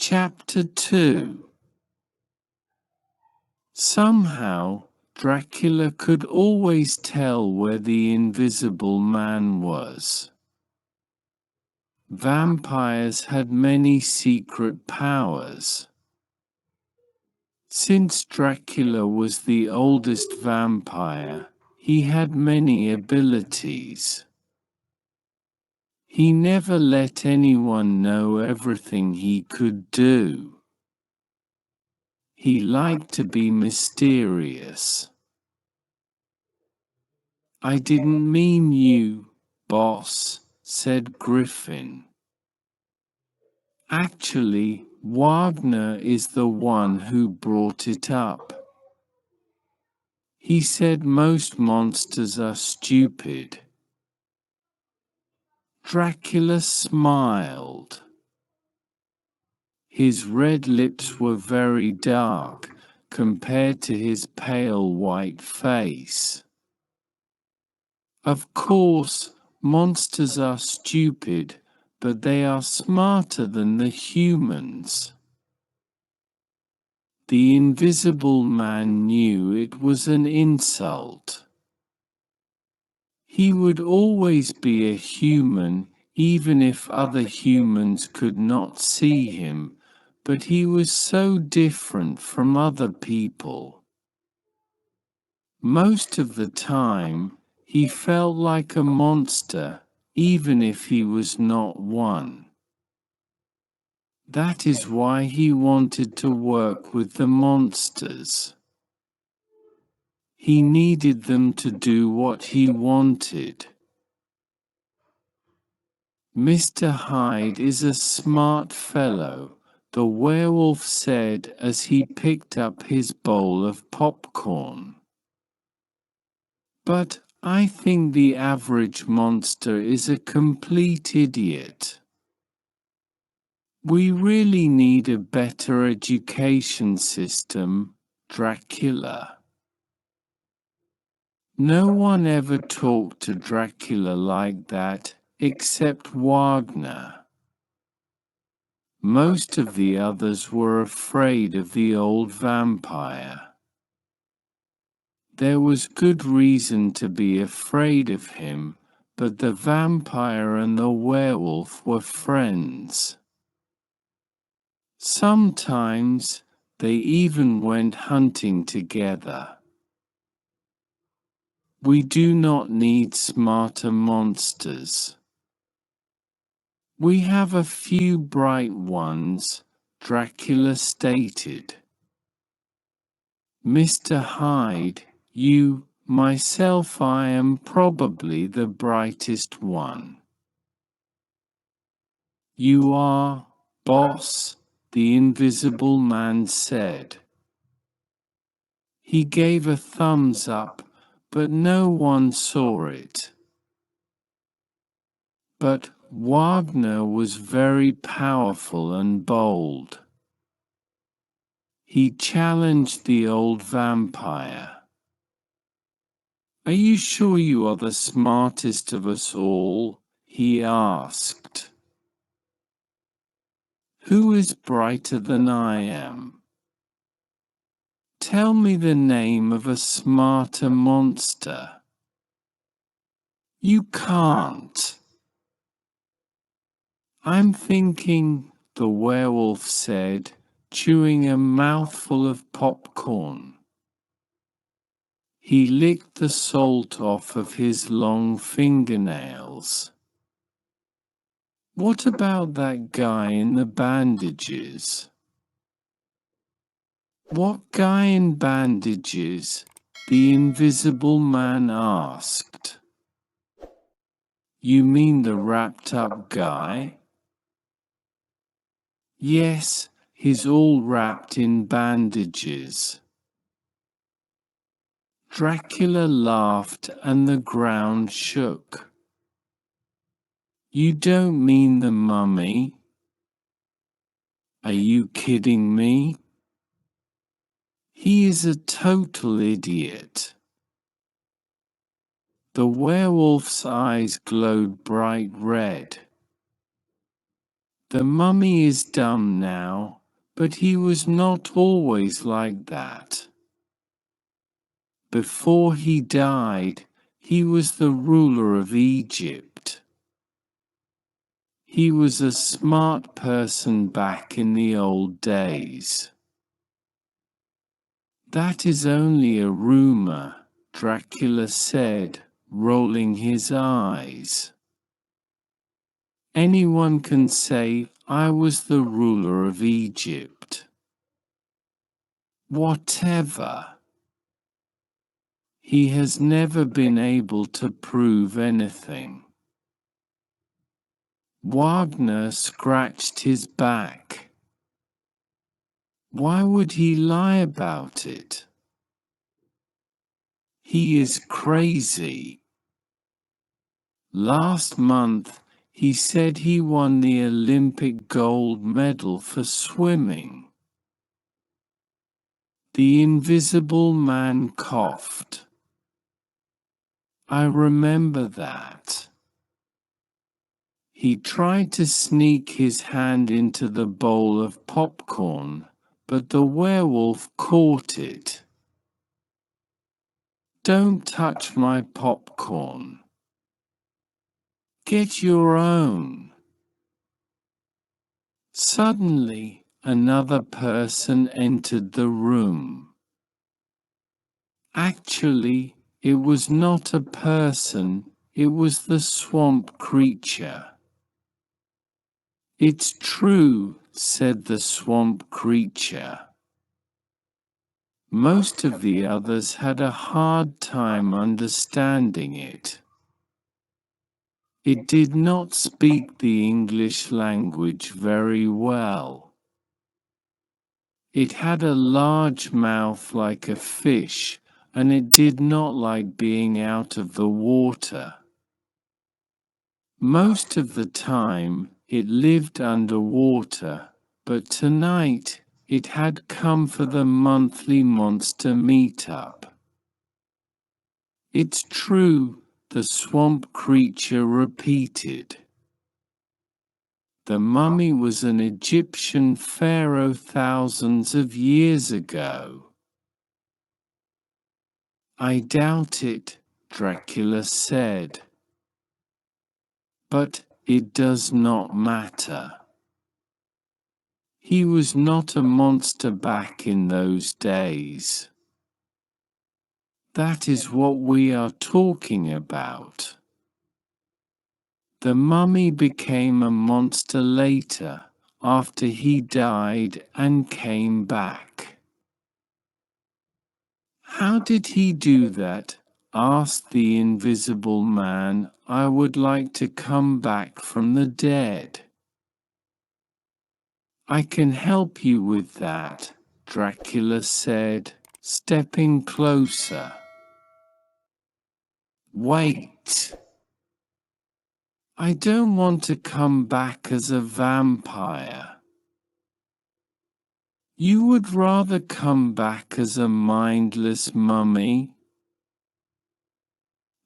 Chapter 2. Somehow, Dracula could always tell where the Invisible Man was. Vampires had many secret powers. Since Dracula was the oldest vampire, he had many abilities. He never let anyone know everything he could do. He liked to be mysterious. "I didn't mean you, boss," said Griffin. "Actually, Wagner is the one who brought it up. He said most monsters are stupid." Dracula smiled. His red lips were very dark, compared to his pale white face. "Of course, monsters are stupid, but they are smarter than the humans." The Invisible Man knew it was an insult. He would always be a human, even if other humans could not see him, but he was so different from other people. Most of the time, he felt like a monster, even if he was not one. That is why he wanted to work with the monsters. He needed them to do what he wanted. "Mr. Hyde is a smart fellow," the werewolf said as he picked up his bowl of popcorn. "But I think the average monster is a complete idiot. We really need a better education system, Dracula." No one ever talked to Dracula like that, except Wagner. Most of the others were afraid of the old vampire. There was good reason to be afraid of him, but the vampire and the werewolf were friends. Sometimes, they even went hunting together. We do not need smarter monsters. We have a few bright ones, Dracula stated. "Mr. Hyde, myself I am probably the brightest one." "You are, boss," the Invisible Man said. He gave a thumbs up, but no one saw it. But Wagner was very powerful and bold. He challenged the old vampire. "Are you sure you are the smartest of us all?" he asked. "Who is brighter than I am? Tell me the name of a smarter monster." "You can't." "I'm thinking," the werewolf said, chewing a mouthful of popcorn. He licked the salt off of his long fingernails. "What about that guy in the bandages?" "What guy in bandages?" the Invisible Man asked. "You mean the wrapped-up guy?" "Yes, he's all wrapped in bandages." Dracula laughed and the ground shook. "You don't mean the mummy? Are you kidding me?" He is a total idiot. The werewolf's eyes glowed bright red. The mummy is dumb now, but he was not always like that. Before he died, he was the ruler of Egypt. He was a smart person back in the old days. That is only a rumor, Dracula said, rolling his eyes. Anyone can say, I was the ruler of Egypt. Whatever. He has never been able to prove anything. Wagner scratched his back. Why would he lie about it? He is crazy. Last month, he said he won the Olympic gold medal for swimming. The Invisible Man coughed. I remember that. He tried to sneak his hand into the bowl of popcorn, but the werewolf caught it. Don't touch my popcorn. Get your own. Suddenly, another person entered the room. Actually, it was not a person, it was the swamp creature. It's true, said the swamp creature. Most of the others had a hard time understanding it. It did not speak the English language very well. It had a large mouth like a fish, and it did not like being out of the water. Most of the time, it lived underwater, but tonight, it had come for the monthly monster meetup. It's true, the swamp creature repeated. The mummy was an Egyptian pharaoh thousands of years ago. I doubt it, Dracula said. But it does not matter. He was not a monster back in those days. That is what we are talking about. The mummy became a monster later, after he died and came back. How did he do that? Asked the Invisible Man. I would like to come back from the dead. I can help you with that, Dracula said, stepping closer. Wait. I don't want to come back as a vampire. You would rather come back as a mindless mummy?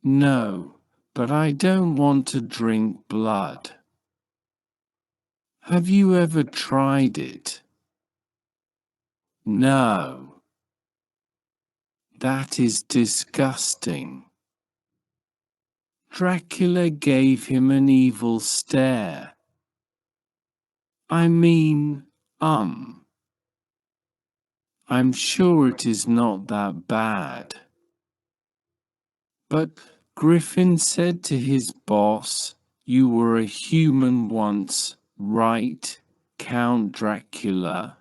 No, but I don't want to drink blood. Have you ever tried it? No. That is disgusting. Dracula gave him an evil stare. I mean, I'm sure it is not that bad. But Griffin said to his boss, you were a human once, right, Count Dracula?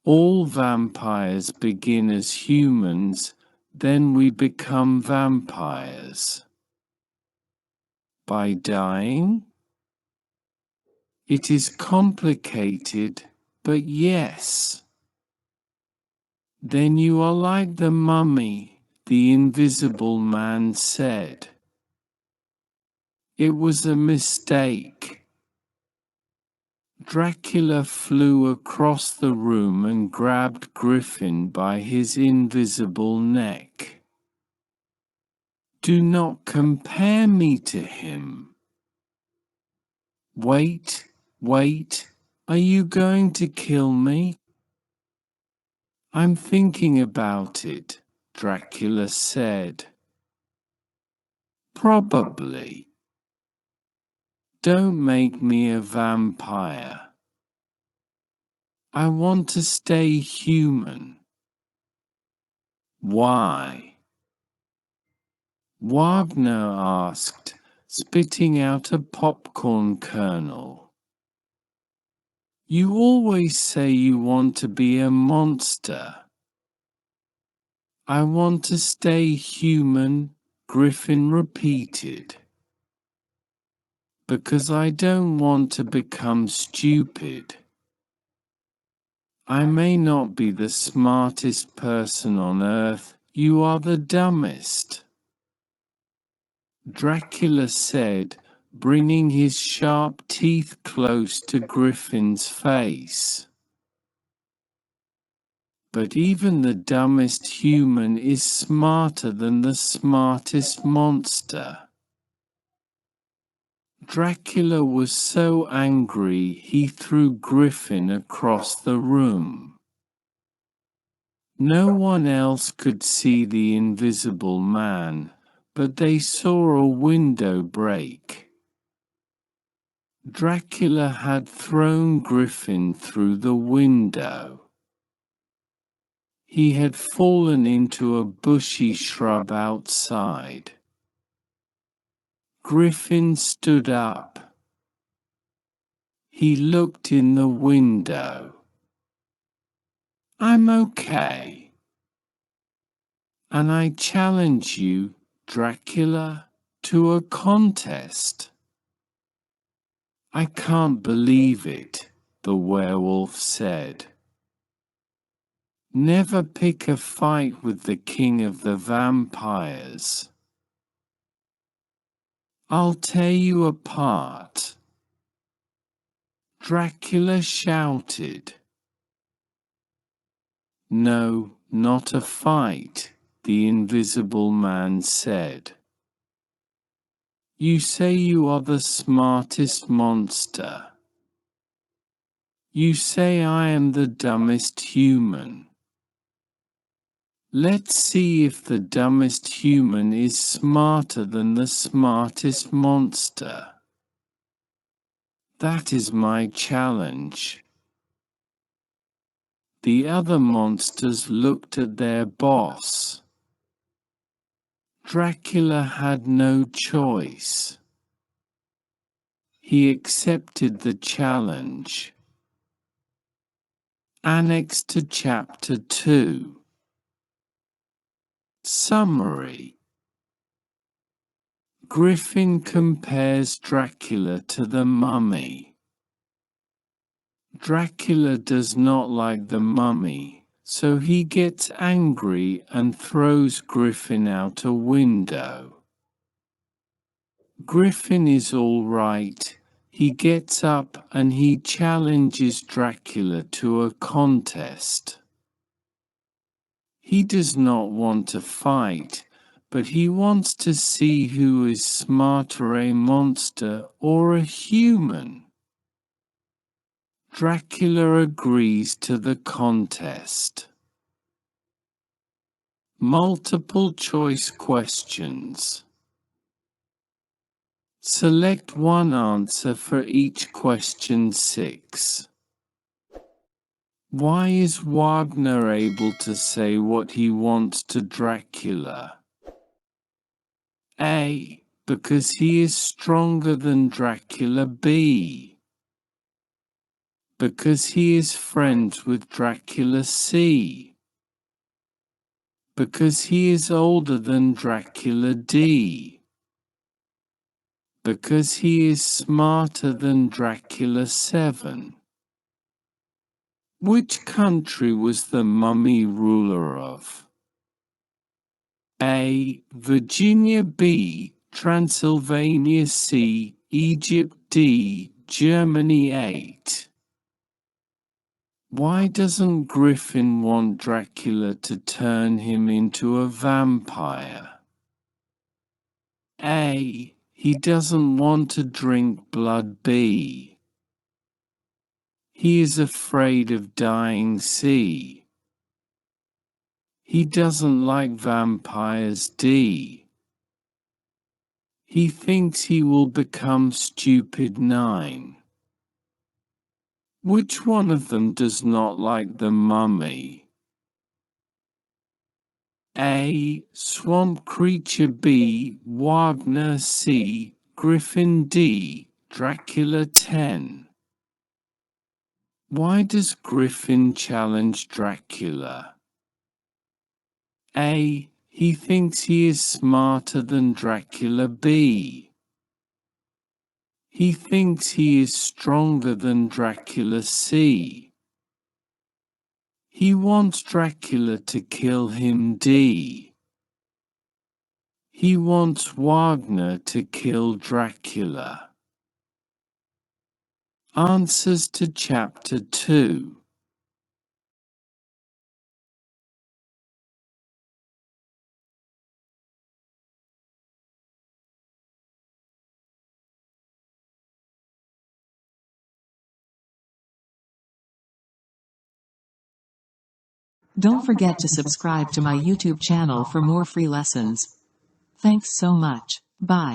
All vampires begin as humans, then we become vampires. By dying? It is complicated, but yes. Then you are like the mummy, the Invisible Man said. It was a mistake. Dracula flew across the room and grabbed Griffin by his invisible neck. Do not compare me to him. Wait, wait, are you going to kill me? I'm thinking about it, Dracula said. Probably. Don't make me a vampire. I want to stay human. Why? Wagner asked, spitting out a popcorn kernel. You always say you want to be a monster. I want to stay human, Griffin repeated. Because I don't want to become stupid. I may not be the smartest person on earth, you are the dumbest. Dracula said, bringing his sharp teeth close to Griffin's face. But even the dumbest human is smarter than the smartest monster. Dracula was so angry he threw Griffin across the room. No one else could see the invisible man, but they saw a window break. Dracula had thrown Griffin through the window. He had fallen into a bushy shrub outside. Griffin stood up. He looked in the window. I'm okay. And I challenge you, Dracula, to a contest. I can't believe it, the werewolf said. Never pick a fight with the king of the vampires. I'll tear you apart. Dracula shouted. No, not a fight, the invisible man said. You say you are the smartest monster. You say I am the dumbest human. Let's see if the dumbest human is smarter than the smartest monster. That is my challenge. The other monsters looked at their boss. Dracula had no choice. He accepted the challenge. Annex to Chapter 2. Summary. Griffin compares Dracula to the mummy. Dracula does not like the mummy, so he gets angry and throws Griffin out a window. Griffin is all right. He gets up and he challenges Dracula to a contest. He does not want to fight, but he wants to see who is smarter, a monster or a human. Dracula agrees to the contest. Multiple choice questions. Select one answer for each question 6. Why is Wagner able to say what he wants to Dracula? A. Because he is stronger than Dracula. B. Because he is friends with Dracula. C. Because he is older than Dracula. D. Because he is smarter than Dracula. 7. Which country was the mummy ruler of? A. Virginia. B. Transylvania. C. Egypt. D. Germany 8. Why doesn't Griffin want Dracula to turn him into a vampire? A. He doesn't want to drink blood. B. He is afraid of dying. C. He doesn't like vampires. D. He thinks he will become stupid. 9. Which one of them does not like the mummy? A. Swamp creature. B. Wagner. C. Griffin. D. Dracula. 10. Why does Griffin challenge Dracula? A. He thinks he is smarter than Dracula. B. He thinks he is stronger than Dracula. C. He wants Dracula to kill him. D. He wants Wagner to kill Dracula. Answers to Chapter 2. Don't forget to subscribe to my YouTube channel for more free lessons. Thanks so much. Bye.